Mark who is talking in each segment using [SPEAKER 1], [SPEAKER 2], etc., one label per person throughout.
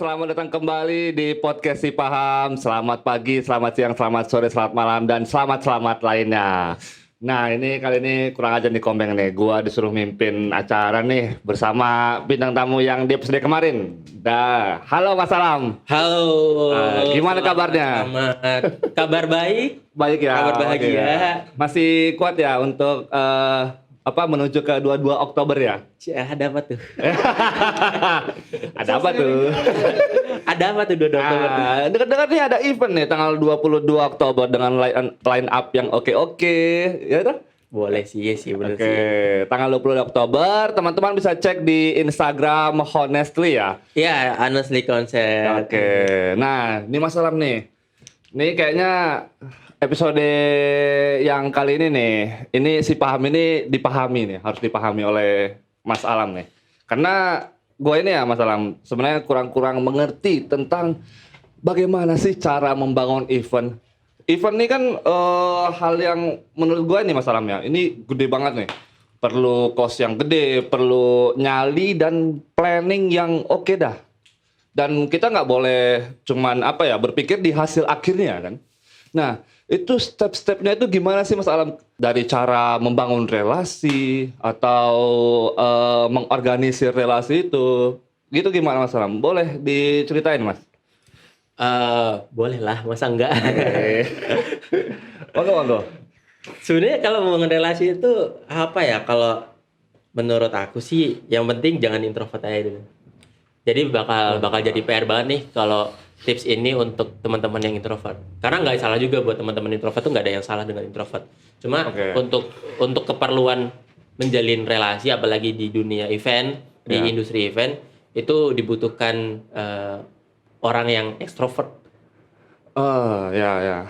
[SPEAKER 1] selamat datang kembali di podcast Si Paham. Selamat pagi, selamat siang, selamat sore, selamat malam, dan selamat lainnya. Nah, ini kali ini kurang aja nih Komeng nih. Gua disuruh mimpin acara nih bersama bintang tamu yang di episode kemarin. Halo Mas Salam.
[SPEAKER 2] Halo.
[SPEAKER 1] Gimana kabarnya?
[SPEAKER 2] Selamat. Kabar baik.
[SPEAKER 1] Baik ya.
[SPEAKER 2] Kabar bahagia.
[SPEAKER 1] Oke. Masih kuat ya untuk menuju ke 22 Oktober ya?
[SPEAKER 2] Ada apa tuh?
[SPEAKER 1] Ada apa tuh?
[SPEAKER 2] Ada apa tuh 22 Oktober?
[SPEAKER 1] Dekat-dekat nih ada event nih tanggal 22 Oktober dengan line up yang oke. Ya kan?
[SPEAKER 2] Boleh sih, iya sih, bener
[SPEAKER 1] Oke,
[SPEAKER 2] sih.
[SPEAKER 1] tanggal 20 Oktober, teman-teman bisa cek di Instagram Honestly ya.
[SPEAKER 2] Iya, honestly concert.
[SPEAKER 1] Oke, nah ini Mas Alam nih. Ini kayaknya episode yang kali ini nih, ini Si Paham ini dipahami nih, harus dipahami oleh Mas Alam nih. Karena gue ini ya Mas Alam, sebenarnya kurang-kurang mengerti tentang bagaimana sih cara membangun event. Event ini kan hal yang menurut gue nih Mas Alam ya, ini gede banget nih. Perlu cost yang gede, perlu nyali dan planning yang oke dah. Dan kita nggak boleh cuman berpikir di hasil akhirnya kan. Nah, itu step-stepnya itu gimana sih Mas Alam? Dari cara membangun relasi atau mengorganisir relasi itu. Gitu gimana Mas Alam? Boleh diceritain Mas?
[SPEAKER 2] Boleh lah, masa enggak?
[SPEAKER 1] Monggo.
[SPEAKER 2] Sebenarnya kalau membangun relasi itu apa ya? Kalau menurut aku sih yang penting jangan introvert aja dulu. Jadi bakal jadi PR banget nih kalau tips ini untuk teman-teman yang introvert. Karena nggak salah juga buat teman-teman introvert tuh nggak ada yang salah dengan introvert. Cuma untuk keperluan menjalin relasi, apalagi di dunia event, di industri event, itu dibutuhkan orang yang ekstrovert.
[SPEAKER 1] Ya.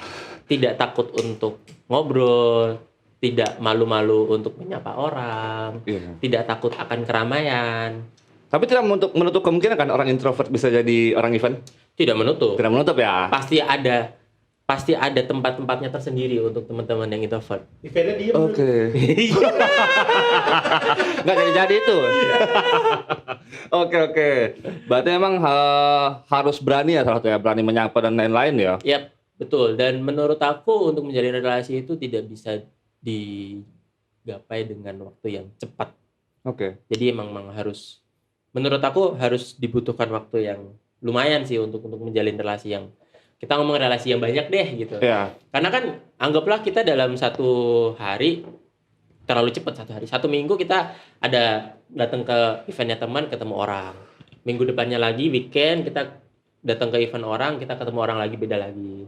[SPEAKER 2] Tidak takut untuk ngobrol, tidak malu-malu untuk menyapa orang, tidak takut akan keramaian.
[SPEAKER 1] Tapi tidak menutup kemungkinan kan orang introvert bisa jadi orang event?
[SPEAKER 2] Tidak menutup.
[SPEAKER 1] Tidak menutup ya?
[SPEAKER 2] Pasti ada tempat-tempatnya tersendiri untuk teman-teman yang introvert.
[SPEAKER 3] Eventnya diem.
[SPEAKER 1] Oke. Nggak jadi itu. Oke. Berarti memang harus berani ya salah satu ya, berani menyapa dan lain-lain ya?
[SPEAKER 2] Yap, betul. Dan menurut aku untuk menjalin relasi itu tidak bisa digapai dengan waktu yang cepat.
[SPEAKER 1] Oke.
[SPEAKER 2] Jadi emang harus, menurut aku harus dibutuhkan waktu yang lumayan sih untuk menjalin relasi yang, kita ngomong relasi yang banyak deh gitu.
[SPEAKER 1] Iya.
[SPEAKER 2] Karena kan anggaplah kita dalam satu hari, terlalu cepat satu minggu kita ada datang ke eventnya teman, ketemu orang. Minggu depannya lagi weekend kita datang ke event orang, kita ketemu orang lagi, beda lagi.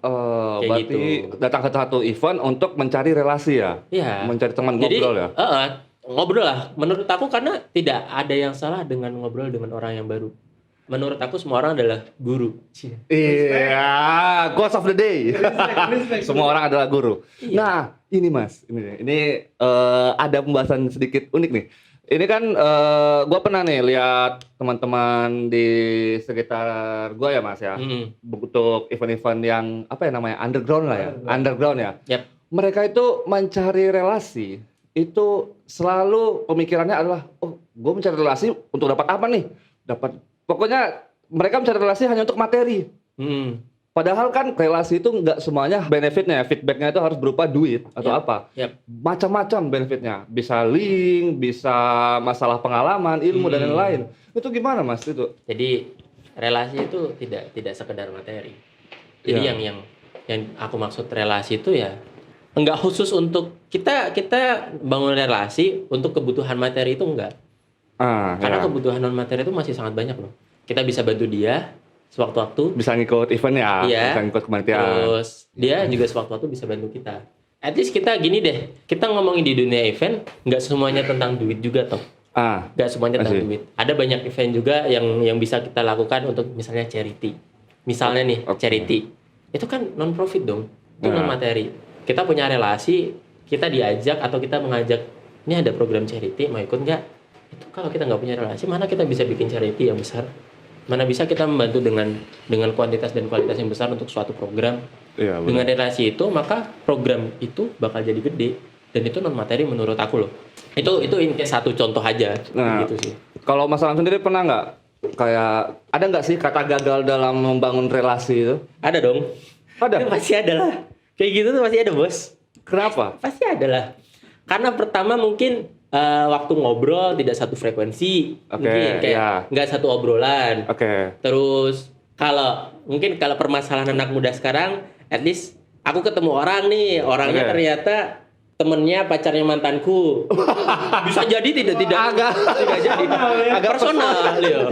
[SPEAKER 1] Berarti
[SPEAKER 2] gitu.
[SPEAKER 1] datang ke satu event untuk mencari relasi ya?
[SPEAKER 2] Iya.
[SPEAKER 1] Mencari teman
[SPEAKER 2] Jadi,
[SPEAKER 1] ngobrol ya?
[SPEAKER 2] Ngobrol lah. Menurut aku karena tidak ada yang salah dengan ngobrol dengan orang yang baru. Menurut aku semua orang adalah guru.
[SPEAKER 1] Iya, quotes of the day.
[SPEAKER 3] Respect.
[SPEAKER 1] Semua orang adalah guru.
[SPEAKER 2] Iya.
[SPEAKER 1] Nah, ini Mas, ini ada pembahasan sedikit unik nih. Ini kan gue pernah nih lihat teman-teman di sekitar gue ya Mas ya, untuk event-event yang underground lah ya, underground ya.
[SPEAKER 2] Yap.
[SPEAKER 1] Mereka itu mencari relasi, itu selalu pemikirannya adalah, gue mencari relasi untuk dapat apa nih? Pokoknya mereka mencari relasi hanya untuk materi. Padahal kan relasi itu nggak semuanya benefitnya, feedbacknya itu harus berupa duit atau apa. Macam-macam benefitnya. Bisa link, bisa masalah pengalaman, ilmu dan lain-lain. Itu gimana Mas itu?
[SPEAKER 2] Jadi relasi itu tidak sekedar materi. Jadi yang aku maksud relasi itu ya enggak khusus untuk kita bangun relasi untuk kebutuhan materi itu enggak. Karena kebutuhan non materi itu masih sangat banyak loh. Kita bisa bantu dia sewaktu-waktu. Bisa
[SPEAKER 1] ngikut event ya, bisa ngikut kemanitiaan.
[SPEAKER 2] Terus dia juga sewaktu-waktu bisa bantu kita. At least kita gini deh, kita ngomongin di dunia event, nggak semuanya tentang duit juga toh. Nggak semuanya tentang duit. Ada banyak event juga yang bisa kita lakukan untuk misalnya charity. Misalnya nih, charity. Itu kan non profit dong, itu non materi. Kita punya relasi, kita diajak atau kita mengajak, ini ada program charity, mau ikut nggak? Itu kalau kita nggak punya relasi, mana kita bisa bikin charity yang besar? Mana bisa kita membantu dengan kuantitas dan kualitas yang besar untuk suatu program? Dengan relasi itu, maka program itu bakal jadi gede. Dan itu non materi menurut aku loh. Itu satu contoh aja.
[SPEAKER 1] Nah,
[SPEAKER 2] gitu sih.
[SPEAKER 1] Kalau Mas Alam sendiri pernah nggak kayak ada nggak sih kata gagal dalam membangun relasi itu?
[SPEAKER 2] Ada dong.
[SPEAKER 1] Ada.
[SPEAKER 2] Pasti ada lah. Kayak gitu tuh pasti ada, Bos.
[SPEAKER 1] Kenapa?
[SPEAKER 2] Pasti ada lah. Karena pertama mungkin waktu ngobrol tidak satu frekuensi.
[SPEAKER 1] Oke,
[SPEAKER 2] Mungkin kayak
[SPEAKER 1] ya.
[SPEAKER 2] nggak satu obrolan.
[SPEAKER 1] Oke.
[SPEAKER 2] Terus mungkin kalau permasalahan anak muda sekarang, at least aku ketemu orang nih, orangnya
[SPEAKER 1] Oke.
[SPEAKER 2] ternyata temennya pacarnya mantanku. Bisa jadi tidak
[SPEAKER 1] Agak
[SPEAKER 2] jadi. Agak personal, Leo.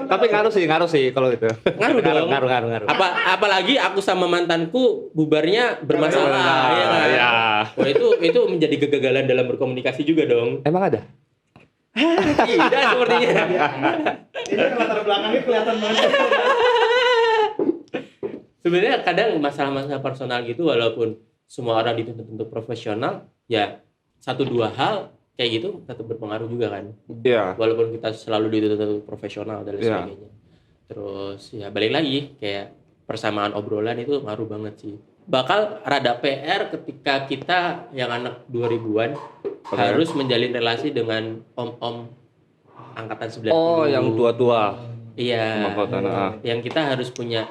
[SPEAKER 1] Tapi ngaruh sih kalau gitu.
[SPEAKER 2] Ngaruh dong.
[SPEAKER 1] Ngaruh.
[SPEAKER 2] Apalagi aku sama mantanku bubarnya bermasalah, ya kan?
[SPEAKER 1] Ya.
[SPEAKER 2] Wah, itu menjadi kegagalan dalam berkomunikasi juga dong.
[SPEAKER 1] Emang ada?
[SPEAKER 2] Tidak sepertinya.
[SPEAKER 3] Ini latar belakangnya kelihatan banget.
[SPEAKER 2] Sebenarnya kadang masalah-masalah personal gitu, walaupun semua orang dituntut untuk profesional, ya 1-2 hal kayak gitu tetap berpengaruh juga kan.
[SPEAKER 1] Iya.
[SPEAKER 2] Walaupun kita selalu dituntut untuk profesional dan lain
[SPEAKER 1] Iya.
[SPEAKER 2] sebagainya. Terus ya balik lagi kayak persamaan obrolan itu ngaruh banget sih. Bakal rada PR ketika kita yang anak 2000-an harus menjalin relasi dengan om-om angkatan 90.
[SPEAKER 1] Oh, yang tua-tua.
[SPEAKER 2] Iya.
[SPEAKER 1] Angkatan,
[SPEAKER 2] Yang kita harus punya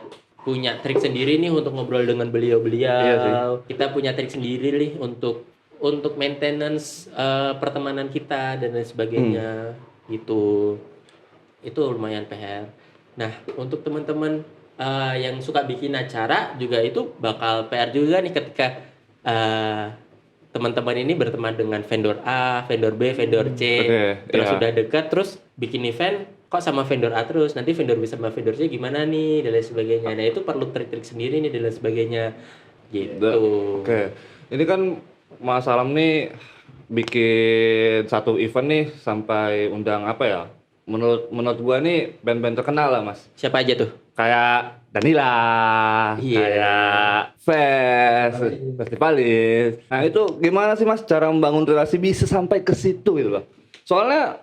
[SPEAKER 2] trik sendiri nih untuk ngobrol dengan beliau-beliau.
[SPEAKER 1] Iya sih.
[SPEAKER 2] Kita punya trik sendiri nih untuk maintenance pertemanan kita dan lain sebagainya. Gitu. Itu lumayan PR. Nah, untuk teman-teman yang suka bikin acara juga itu bakal PR juga nih ketika teman-teman ini berteman dengan vendor A, vendor B, vendor C. Terus
[SPEAKER 1] iya.
[SPEAKER 2] sudah dekat terus bikin event kok sama vendor A terus, nanti vendor B sama vendor C gimana nih dan lain sebagainya. Nah, itu perlu trik-trik sendiri nih dan lain sebagainya. Gitu.
[SPEAKER 1] Oke. Ini kan Mas Alam nih bikin satu event nih sampai undang apa ya? Menurut gua nih band-band terkenal lah, Mas.
[SPEAKER 2] Siapa aja tuh?
[SPEAKER 1] Kayak Danila,
[SPEAKER 2] Iya.
[SPEAKER 1] kayak Festivalis. Nah, itu gimana sih Mas cara membangun relasi bisa sampai ke situ gitu loh. Soalnya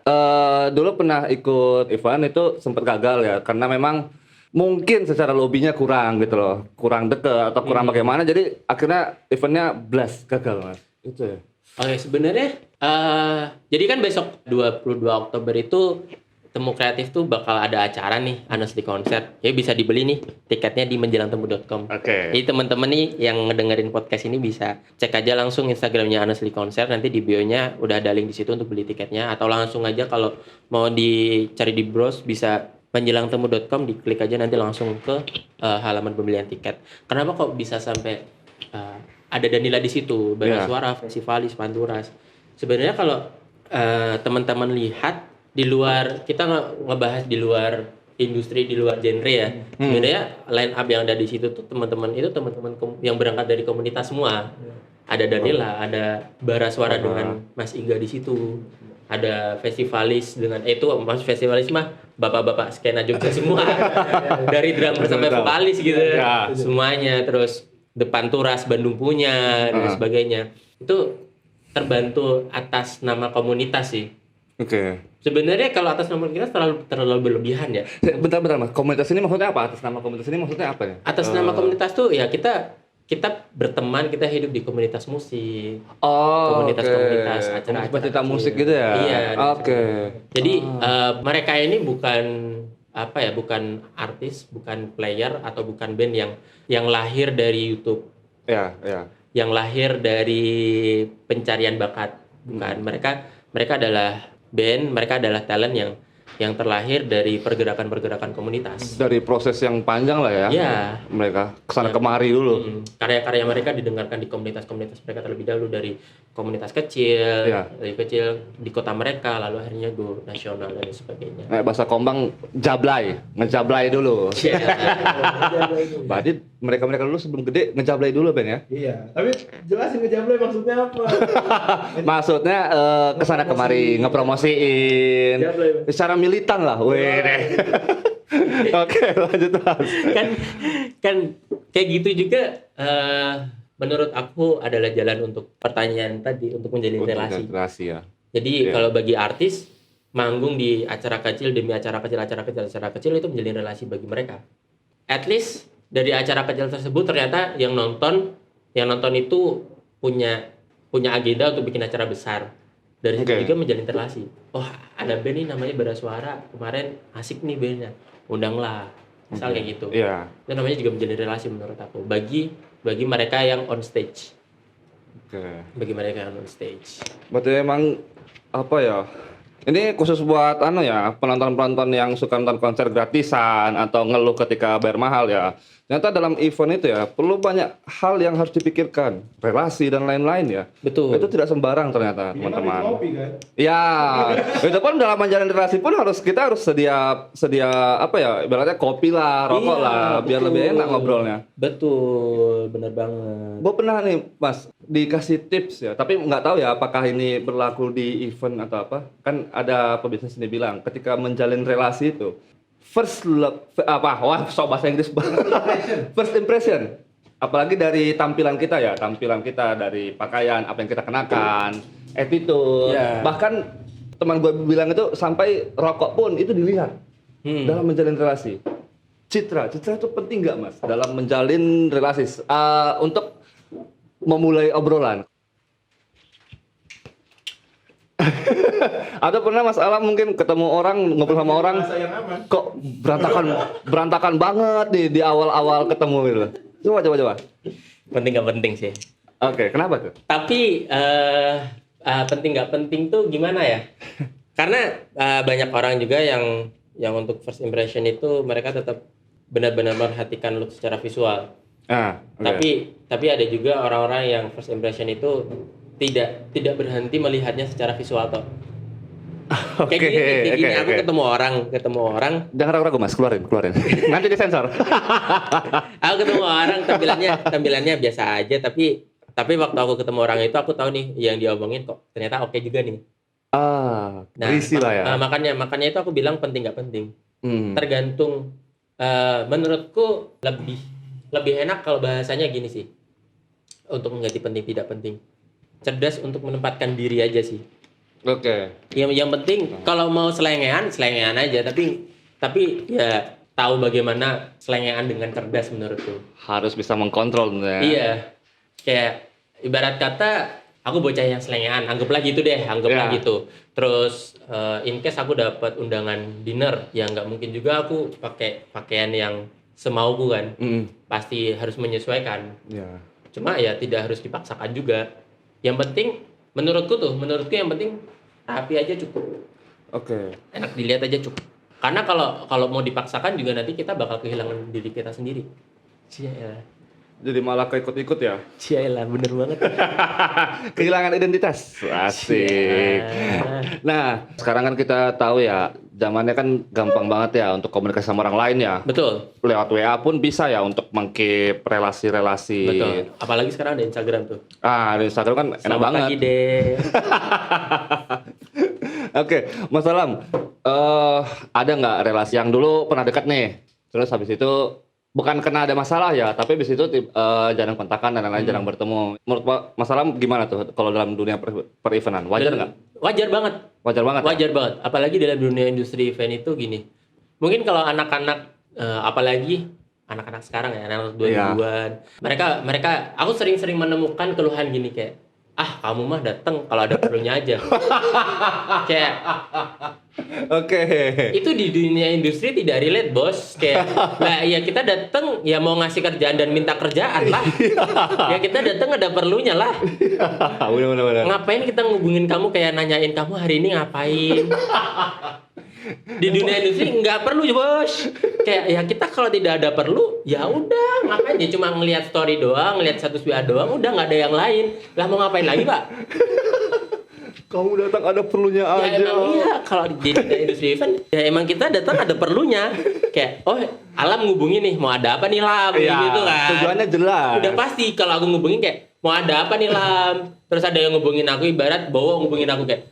[SPEAKER 1] dulu pernah ikut event itu sempat gagal ya karena memang mungkin secara lobbynya kurang gitu loh, kurang deket atau kurang bagaimana, jadi akhirnya eventnya blast gagal Mas. Itu ya.
[SPEAKER 2] Oke, sebenarnya jadi kan besok 22 Oktober itu Temu Kreatif tuh bakal ada acara nih, Honestly Concert. Ya bisa dibeli nih tiketnya di menjelangtemu.com.
[SPEAKER 1] Oke.
[SPEAKER 2] Jadi teman-teman nih yang ngedengerin podcast ini bisa cek aja langsung Instagramnya Honestly Concert, nanti di bio-nya udah ada link di situ untuk beli tiketnya, atau langsung aja kalau mau dicari di browse bisa menjelangtemu.com, diklik aja nanti langsung ke halaman pembelian tiket. Kenapa kok bisa sampai ada Danila di situ, Bara Suara, Festivalis, Panturas. Sebenarnya kalau teman-teman lihat di luar, kita ngebahas di luar industri, di luar genre ya. Sebenarnya line up yang ada di situ tuh teman-teman yang berangkat dari komunitas semua. Ada Danila, ada Bara Suara dengan Mas Iga di situ. Ada Festivalis dengan itu Mas Festivalis mah bapak-bapak skena Jogja semua. Dari drummer sampai vokalis gitu.
[SPEAKER 1] Ya.
[SPEAKER 2] Semuanya. Terus Depan Turas Bandung punya dan sebagainya. Itu terbantu atas nama komunitas sih.
[SPEAKER 1] Oke.
[SPEAKER 2] Sebenarnya kalau atas nama komunitas terlalu berlebihan ya.
[SPEAKER 1] Bentar Mas, komunitas ini maksudnya apa? Atas nama komunitas ini maksudnya apa ya?
[SPEAKER 2] Atas nama komunitas tuh ya kita berteman, kita hidup di komunitas musik.
[SPEAKER 1] Oh,
[SPEAKER 2] Komunitas-komunitas, acara-acara
[SPEAKER 1] pecinta
[SPEAKER 2] kecil.
[SPEAKER 1] musik gitu ya?
[SPEAKER 2] Iya.
[SPEAKER 1] Oke.
[SPEAKER 2] Jadi mereka ini bukan artis, bukan player atau bukan band yang lahir dari YouTube.
[SPEAKER 1] Ya.
[SPEAKER 2] Yang lahir dari pencarian bakat. Bukan. Mereka adalah band, mereka adalah talent yang terlahir dari pergerakan-pergerakan komunitas.
[SPEAKER 1] Dari proses yang panjang lah ya.
[SPEAKER 2] Iya.
[SPEAKER 1] Mereka kesana kemari dulu.
[SPEAKER 2] Karya-karya mereka didengarkan di komunitas-komunitas mereka terlebih dahulu, dari komunitas kecil, dari kecil di kota mereka, lalu akhirnya go nasional dan sebagainya.
[SPEAKER 1] Bahasa Kombang ngejablay dulu.
[SPEAKER 2] Iya.
[SPEAKER 1] Berarti mereka dulu sebelum gede ngejablay dulu Ben ya?
[SPEAKER 3] Iya, tapi jelasin ngejablay maksudnya apa?
[SPEAKER 1] Maksudnya kesana kemari ngepromosiin
[SPEAKER 3] Jablay.
[SPEAKER 1] secara militan lah. Weh. Oke, lanjut Mas.
[SPEAKER 2] kan kayak gitu juga menurut aku adalah jalan untuk pertanyaan tadi, untuk menjalin relasi.
[SPEAKER 1] Ya.
[SPEAKER 2] Jadi kalau bagi artis manggung di acara kecil demi acara kecil itu menjalin relasi bagi mereka. At least dari acara kecil tersebut ternyata yang nonton itu punya agenda untuk bikin acara besar. Dari situ juga menjalin relasi. Oh, ada band nih namanya Bara Suara, kemarin asik nih bandnya, undanglah, misal kayak gitu.
[SPEAKER 1] Iya.
[SPEAKER 2] Itu namanya juga menjalin relasi menurut aku. Bagi mereka yang on stage.
[SPEAKER 1] Oke.
[SPEAKER 2] Bagi mereka yang on stage.
[SPEAKER 1] Berarti emang apa ya? Ini khusus buat penonton-penonton yang suka nonton konser gratisan atau ngeluh ketika bayar mahal ya. Ternyata dalam event itu ya perlu banyak hal yang harus dipikirkan, relasi dan lain-lain ya.
[SPEAKER 2] Betul.
[SPEAKER 1] Itu tidak sembarang ternyata,
[SPEAKER 3] Minimal
[SPEAKER 1] teman-teman.
[SPEAKER 3] di kopi kan.
[SPEAKER 1] Ya, itu pun dalam menjalin relasi pun kita harus sedia apa ya, ibaratnya kopi lah, rokok
[SPEAKER 2] Iya,
[SPEAKER 1] lah, biar
[SPEAKER 2] betul.
[SPEAKER 1] lebih enak ngobrolnya.
[SPEAKER 2] Betul, benar banget.
[SPEAKER 1] Gue pernah nih, Mas, dikasih tips ya, tapi nggak tahu ya apakah ini berlaku di event atau apa. Kan ada pebisnis ini bilang, ketika menjalin relasi itu, first love, wah, so bahasa Inggris banget. First impression. Apalagi dari tampilan kita ya, dari pakaian, apa yang kita kenakan, attitude.
[SPEAKER 2] Yeah.
[SPEAKER 1] Bahkan teman gue bilang itu sampai rokok pun itu dilihat dalam menjalin relasi. Citra itu penting nggak, Mas, dalam menjalin relasi untuk memulai obrolan? Atau pernah Mas Alam mungkin ketemu orang, ngobrol sama orang,
[SPEAKER 3] Bahasa yang aman.
[SPEAKER 1] kok berantakan banget nih di awal-awal ketemu gitu. Coba.
[SPEAKER 2] Penting nggak penting sih.
[SPEAKER 1] Oke, kenapa tuh?
[SPEAKER 2] Tapi penting nggak penting tuh gimana ya? Karena banyak orang juga yang untuk first impression itu mereka tetap benar-benar memperhatikan look secara visual.
[SPEAKER 1] Okay.
[SPEAKER 2] Tapi ada juga orang-orang yang first impression itu tidak berhenti melihatnya secara visual toh. Kayak gini, aku ketemu orang.
[SPEAKER 1] Jangan ragu-ragu, Mas, keluarin. Nanti disensor.
[SPEAKER 2] Aku ketemu orang tampilannya biasa aja, tapi waktu aku ketemu orang itu aku tahu nih yang diomongin kok ternyata oke juga nih.
[SPEAKER 1] Berisi lah ya.
[SPEAKER 2] Makanya itu aku bilang penting nggak penting. Tergantung. Menurutku lebih enak kalau bahasanya gini sih. Untuk mengganti penting tidak penting. Cerdas untuk menempatkan diri aja sih.
[SPEAKER 1] Oke.
[SPEAKER 2] Yang penting kalau mau selengean aja, tapi ya tahu bagaimana selengean dengan cerdas menurutku.
[SPEAKER 1] Harus bisa mengkontrol ya.
[SPEAKER 2] Iya. Kayak ibarat kata aku bocah yang selengean, anggaplah gitu. Terus in case aku dapat undangan dinner, ya nggak mungkin juga aku pakai pakaian yang semauku kan. Pasti harus menyesuaikan.
[SPEAKER 1] Yeah.
[SPEAKER 2] Cuma ya tidak harus dipaksakan juga. Yang penting menurutku yang penting rapi aja cukup.
[SPEAKER 1] Oke.
[SPEAKER 2] Enak dilihat aja cukup. Karena kalau mau dipaksakan juga nanti kita bakal kehilangan diri kita sendiri. Cialah.
[SPEAKER 1] Jadi malah keikut-ikut ya.
[SPEAKER 2] Cialah, bener banget.
[SPEAKER 1] Kehilangan identitas. Asik. Nah, sekarang kan kita tahu ya, zamannya kan gampang banget ya untuk komunikasi sama orang lain ya.
[SPEAKER 2] Betul.
[SPEAKER 1] Lewat WA pun bisa ya untuk mengkeep relasi-relasi.
[SPEAKER 2] Betul. Apalagi sekarang ada Instagram tuh.
[SPEAKER 1] Di Instagram kan enak
[SPEAKER 2] Selamat
[SPEAKER 1] banget.
[SPEAKER 2] pagi deh.
[SPEAKER 1] Oke, Mas Alam, ada nggak relasi yang dulu pernah dekat nih, terus habis itu bukan kena ada masalah ya, tapi habis itu jarang kontakan dan lain-lain, jarang bertemu. Menurut Mas Alam gimana tuh kalau dalam dunia per-eventan? Wajar nggak?
[SPEAKER 2] Wajar banget.
[SPEAKER 1] Wajar banget.
[SPEAKER 2] Wajar banget. Apalagi dalam dunia industri event itu gini. Mungkin kalau anak-anak, apalagi anak-anak sekarang ya, anak 2000-an. Mereka, aku sering-sering menemukan keluhan gini kayak, kamu mah datang kalau ada perlunya aja. Kayak
[SPEAKER 1] Oke.
[SPEAKER 2] itu di dunia industri tidak relate, bos. Kayak lah ya kita datang ya mau ngasih kerjaan dan minta kerjaan lah. Ya kita datang ada perlunya lah.
[SPEAKER 1] Benar-benar.
[SPEAKER 2] Ngapain kita ngubungin kamu kayak nanyain kamu hari ini ngapain? Di dunia industri nggak perlu, bos. Kayak ya kita kalau tidak ada perlu ya udah ngapain ya, cuma ngelihat story doang, ngelihat status WA doang, udah nggak ada yang lain. Lah mau ngapain lagi, Pak?
[SPEAKER 1] Kamu datang ada perlunya
[SPEAKER 2] Ya
[SPEAKER 1] aja.
[SPEAKER 2] emang iya, kalau di dunia industri event ya emang kita datang ada perlunya. Kayak Alam ngubungin nih, mau ada apa nih, Lam?
[SPEAKER 1] Iya,
[SPEAKER 2] Gitu kan.
[SPEAKER 1] tujuannya jelas.
[SPEAKER 2] Udah pasti kalau aku ngubungin kayak mau ada apa nih, Lam? Terus ada yang ngubungin aku, ibarat Bowo ngubungin aku kayak,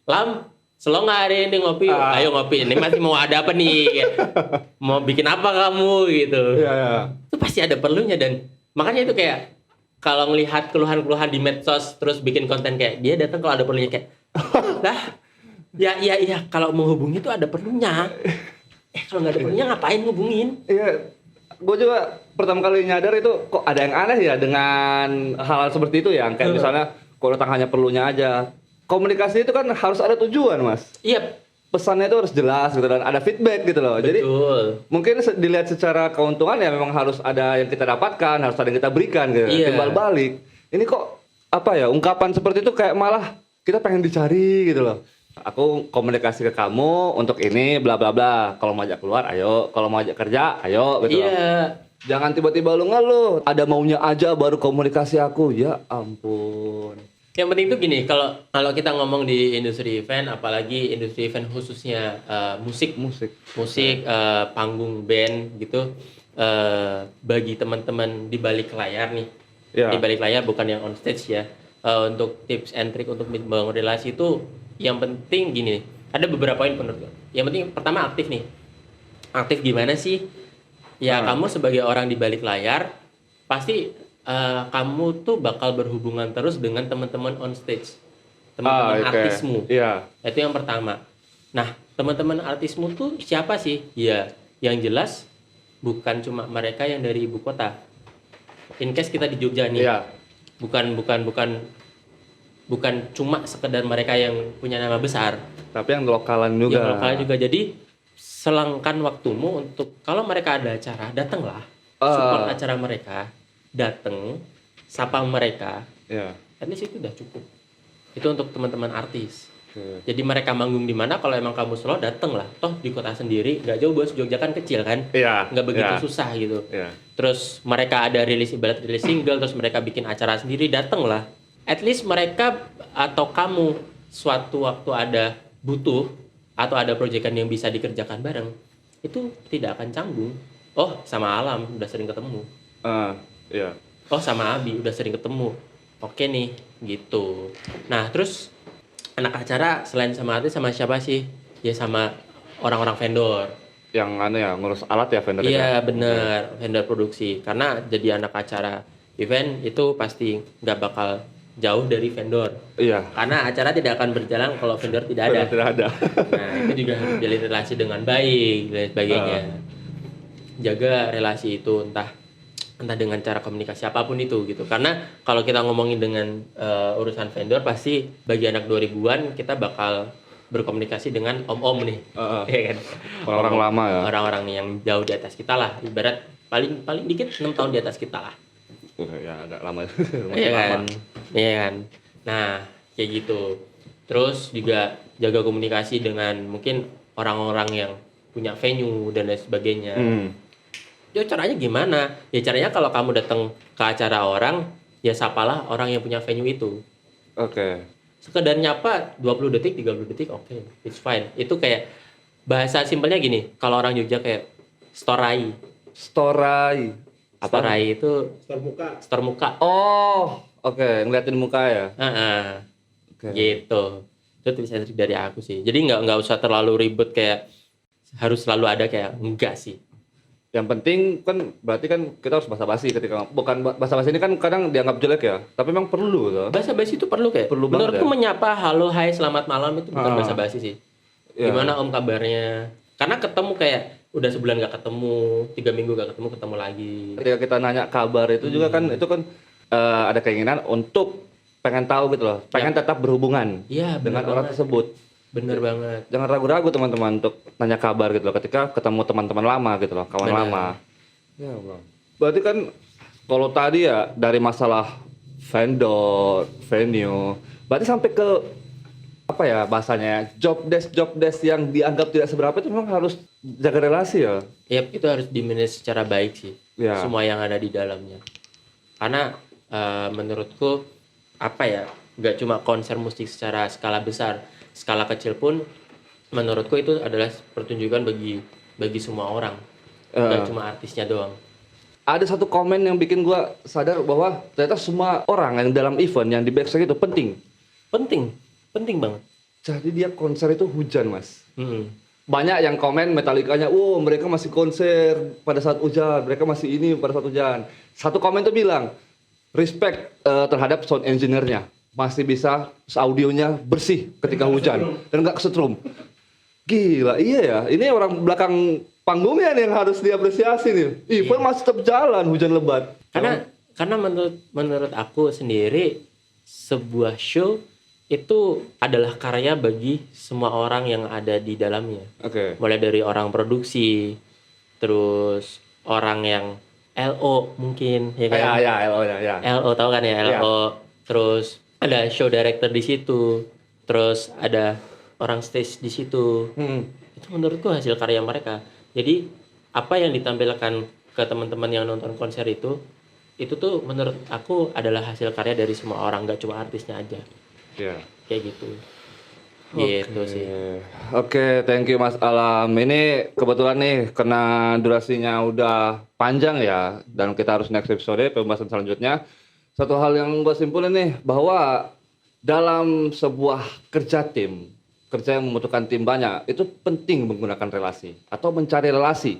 [SPEAKER 2] Lam, selo nggak hari ini ngopi? Ayo ngopi. Ini masih mau ada apa nih? Kayak, mau bikin apa kamu gitu?
[SPEAKER 1] Iya.
[SPEAKER 2] Itu pasti ada perlunya, dan makanya itu kayak kalau ngelihat keluhan-keluhan di medsos terus bikin konten kayak dia datang kalau ada perlunya kayak lah ya kalau menghubungi itu ada perlunya. Kalau nggak ada perlunya ngapain ngubungin?
[SPEAKER 1] Iya, gue juga pertama kali nyadar itu kok ada yang aneh ya dengan hal seperti itu ya. Kayak misalnya kalau datang hanya perlunya aja. Komunikasi itu kan harus ada tujuan, Mas.
[SPEAKER 2] Iya,
[SPEAKER 1] pesannya itu harus jelas gitu dan ada feedback gitu loh. Jadi
[SPEAKER 2] Betul.
[SPEAKER 1] mungkin dilihat secara keuntungan ya memang harus ada yang kita dapatkan, harus ada yang kita berikan gitu.
[SPEAKER 2] Iya.
[SPEAKER 1] Timbal balik. Ini kok apa ya, ungkapan seperti itu kayak malah kita pengen dicari gitu loh. Aku komunikasi ke kamu untuk ini bla bla bla. Kalau mau ajak keluar ayo, kalau mau ajak kerja ayo gitu loh.
[SPEAKER 2] Iya.
[SPEAKER 1] Jangan tiba-tiba lu ngeluh, ada maunya aja baru komunikasi aku. Ya ampun.
[SPEAKER 2] Yang penting tuh gini, kalau kita ngomong di industri event, apalagi industri event khususnya musik, panggung band gitu, bagi teman-teman di balik layar nih,
[SPEAKER 1] Ya.
[SPEAKER 2] di balik layar bukan yang on stage ya, untuk tips and trick untuk membangun relasi itu, yang penting gini, ada beberapa poin menurut gue. Yang penting pertama aktif nih, aktif gimana sih? Ya kamu sebagai orang di balik layar pasti kamu tuh bakal berhubungan terus dengan teman-teman on stage, teman-teman artismu.
[SPEAKER 1] Iya.
[SPEAKER 2] Itu yang pertama. Nah, teman-teman artismu tuh siapa sih? Ya, yang jelas bukan cuma mereka yang dari ibu kota. In case kita di Jogja nih,
[SPEAKER 1] Iya.
[SPEAKER 2] bukan cuma sekedar mereka yang punya nama besar,
[SPEAKER 1] Tapi yang lokalan juga.
[SPEAKER 2] yang lokal juga. Jadi selangkan waktumu untuk kalau mereka ada acara, datanglah, support acara mereka. Dateng, sapa mereka,
[SPEAKER 1] Iya.
[SPEAKER 2] at least itu udah cukup. Itu untuk teman-teman artis.
[SPEAKER 1] Oke.
[SPEAKER 2] Jadi mereka manggung di mana, kalau emang kamu slow, dateng lah. Toh di kota sendiri, nggak jauh bos, Jogja kan kecil kan,
[SPEAKER 1] Iya.
[SPEAKER 2] nggak begitu
[SPEAKER 1] Iya.
[SPEAKER 2] susah gitu.
[SPEAKER 1] Iya.
[SPEAKER 2] Terus mereka ada rilis single, terus mereka bikin acara sendiri, dateng lah. At least mereka atau kamu suatu waktu ada butuh atau ada proyekan yang bisa dikerjakan bareng, itu tidak akan canggung. Oh sama Alam udah sering ketemu.
[SPEAKER 1] Iya.
[SPEAKER 2] Oh sama Abi udah sering ketemu. Oke nih, gitu. Nah terus anak acara selain sama artis sama siapa sih? Ya sama orang-orang vendor.
[SPEAKER 1] Yang ngurus alat ya vendor.
[SPEAKER 2] Iya bener, vendor produksi. Karena jadi anak acara event itu pasti nggak bakal jauh dari vendor.
[SPEAKER 1] Iya.
[SPEAKER 2] Karena acara tidak akan berjalan kalau vendor tidak ada.
[SPEAKER 1] Tidak ada.
[SPEAKER 2] Nah itu juga harus jalin relasi dengan baik dan sebagainya. Jaga relasi itu entah dengan cara komunikasi apapun itu gitu. Karena kalau kita ngomongin dengan urusan vendor pasti bagi anak 2000-an kita bakal berkomunikasi dengan om-om nih. Iya kan?
[SPEAKER 1] Orang-orang lama ya.
[SPEAKER 2] Orang-orang yang jauh di atas kita lah. Ibarat paling dikit 6 tahun di atas kita lah.
[SPEAKER 1] Ya agak lama.
[SPEAKER 2] Iya kan? Iya kan? Nah, kayak gitu. Terus juga jaga komunikasi dengan mungkin orang-orang yang punya venue dan lain sebagainya. Ya caranya gimana? Ya caranya kalau kamu datang ke acara orang, ya sapalah orang yang punya venue itu.
[SPEAKER 1] Oke.
[SPEAKER 2] Sekedar nyapa 20 detik, 30 detik, oke, it's fine. Itu kayak bahasa simpelnya gini, kalau orang Jogja kayak storai.
[SPEAKER 1] Storai.
[SPEAKER 2] Storai itu store muka.
[SPEAKER 1] Oh, oke, ngeliatin muka ya. Oke.
[SPEAKER 2] Gitu. Itu tips and trick dari aku sih. Jadi nggak usah terlalu ribet kayak harus selalu ada kayak enggak sih.
[SPEAKER 1] Yang penting kan berarti kan kita harus basa-basi ketika bukan basa-basi ini kan kadang dianggap jelek ya, tapi memang perlu tuh.
[SPEAKER 2] Basa-basi itu perlu kayak.
[SPEAKER 1] Perlu banget
[SPEAKER 2] menurutku
[SPEAKER 1] ya?
[SPEAKER 2] menyapa halo hai selamat malam itu bukan basa-basi sih.
[SPEAKER 1] Iya.
[SPEAKER 2] Gimana om kabarnya? Karena ketemu kayak udah sebulan nggak ketemu, 3 minggu nggak ketemu lagi.
[SPEAKER 1] Ketika kita nanya kabar itu juga kan itu kan ada keinginan untuk pengen tahu gitu loh, pengen tetap berhubungan
[SPEAKER 2] Iya
[SPEAKER 1] dengan
[SPEAKER 2] benar
[SPEAKER 1] orang
[SPEAKER 2] banget.
[SPEAKER 1] tersebut.
[SPEAKER 2] Bener banget.
[SPEAKER 1] Jangan ragu-ragu teman-teman untuk nanya kabar gitu loh ketika ketemu teman-teman lama gitu loh, kawan
[SPEAKER 2] Benar.
[SPEAKER 1] lama. Ya Bang. Berarti kan kalau tadi ya dari masalah vendor, venue, berarti sampai ke apa ya bahasanya job desk yang dianggap tidak seberapa itu memang harus jaga relasi ya.
[SPEAKER 2] Yap, itu harus di-manage secara baik sih.
[SPEAKER 1] Ya.
[SPEAKER 2] Semua yang ada di dalamnya. Karena menurutku apa ya, nggak cuma konser musik secara skala besar, skala kecil pun menurutku itu adalah pertunjukan bagi semua orang. Nggak cuma artisnya doang.
[SPEAKER 1] Ada satu komen yang bikin gua sadar bahwa ternyata semua orang yang dalam event yang di backstage itu penting.
[SPEAKER 2] Penting banget.
[SPEAKER 1] Jadi dia konser itu hujan, Mas.
[SPEAKER 2] Mm-mm.
[SPEAKER 1] Banyak yang komen Metallicanya, wow mereka masih konser pada saat hujan, mereka masih ini pada saat hujan. Satu komen tuh bilang, respect terhadap sound engineer-nya. Masih bisa audionya bersih ketika hujan dan nggak kesetrum. Gila, iya ya. Ini orang belakang panggungnya nih yang harus diapresiasi nih. Event masih tetap jalan hujan lebat.
[SPEAKER 2] Karena menurut aku sendiri sebuah show itu adalah karya bagi semua orang yang ada di dalamnya.
[SPEAKER 1] Oke.
[SPEAKER 2] Mulai dari orang produksi, terus orang yang LO mungkin, ya kan?
[SPEAKER 1] Ya, LO ya.
[SPEAKER 2] LO tahu kan ya, LO. Terus ada show director di situ, terus ada orang stage di situ. Itu menurutku hasil karya mereka. Jadi apa yang ditampilkan ke teman-teman yang nonton konser itu tuh menurut aku adalah hasil karya dari semua orang, gak cuma artisnya aja.
[SPEAKER 1] Iya.
[SPEAKER 2] Kayak gitu. Gitu sih.
[SPEAKER 1] Oke, thank you Mas Alam. Ini kebetulan nih karena durasinya udah panjang ya, dan kita harus next episode pembahasan selanjutnya. Satu hal yang gue simpulin nih, bahwa dalam sebuah kerja yang membutuhkan tim banyak, itu penting menggunakan relasi atau mencari relasi.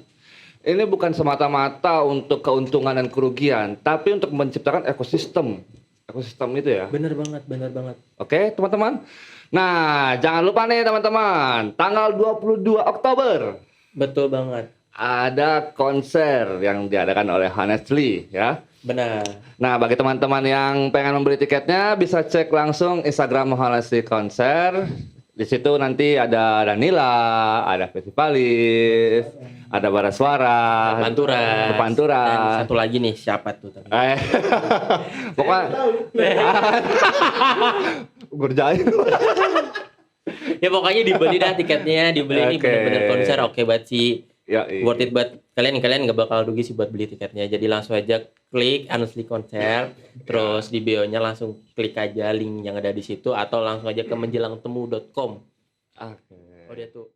[SPEAKER 1] Ini bukan semata-mata untuk keuntungan dan kerugian, tapi untuk menciptakan ekosistem itu ya.
[SPEAKER 2] Bener banget.
[SPEAKER 1] Oke, teman-teman. Nah, jangan lupa nih teman-teman, tanggal 22 Oktober.
[SPEAKER 2] Betul banget.
[SPEAKER 1] Ada konser yang diadakan oleh Honestly ya.
[SPEAKER 2] Benar.
[SPEAKER 1] Nah, bagi teman-teman yang pengen membeli tiketnya bisa cek langsung Instagram Honestly Konser. Di situ nanti ada Danila, ada Festivalis, ada Bara Suara,
[SPEAKER 2] Pantura. Dan satu lagi nih, siapa tuh tadi?
[SPEAKER 1] Pokoknya Gurjain.
[SPEAKER 2] Ya pokoknya dibeli dah tiketnya, dibeli ini bener-bener konser oke banget sih.
[SPEAKER 1] Ya,
[SPEAKER 2] worth it buat kalian nggak bakal rugi sih buat beli tiketnya. Jadi langsung aja klik Honestly Konser, terus di bio-nya langsung klik aja link yang ada di situ atau langsung aja ke menjelangtemu.com.
[SPEAKER 1] Oke.
[SPEAKER 2] Oh dia tuh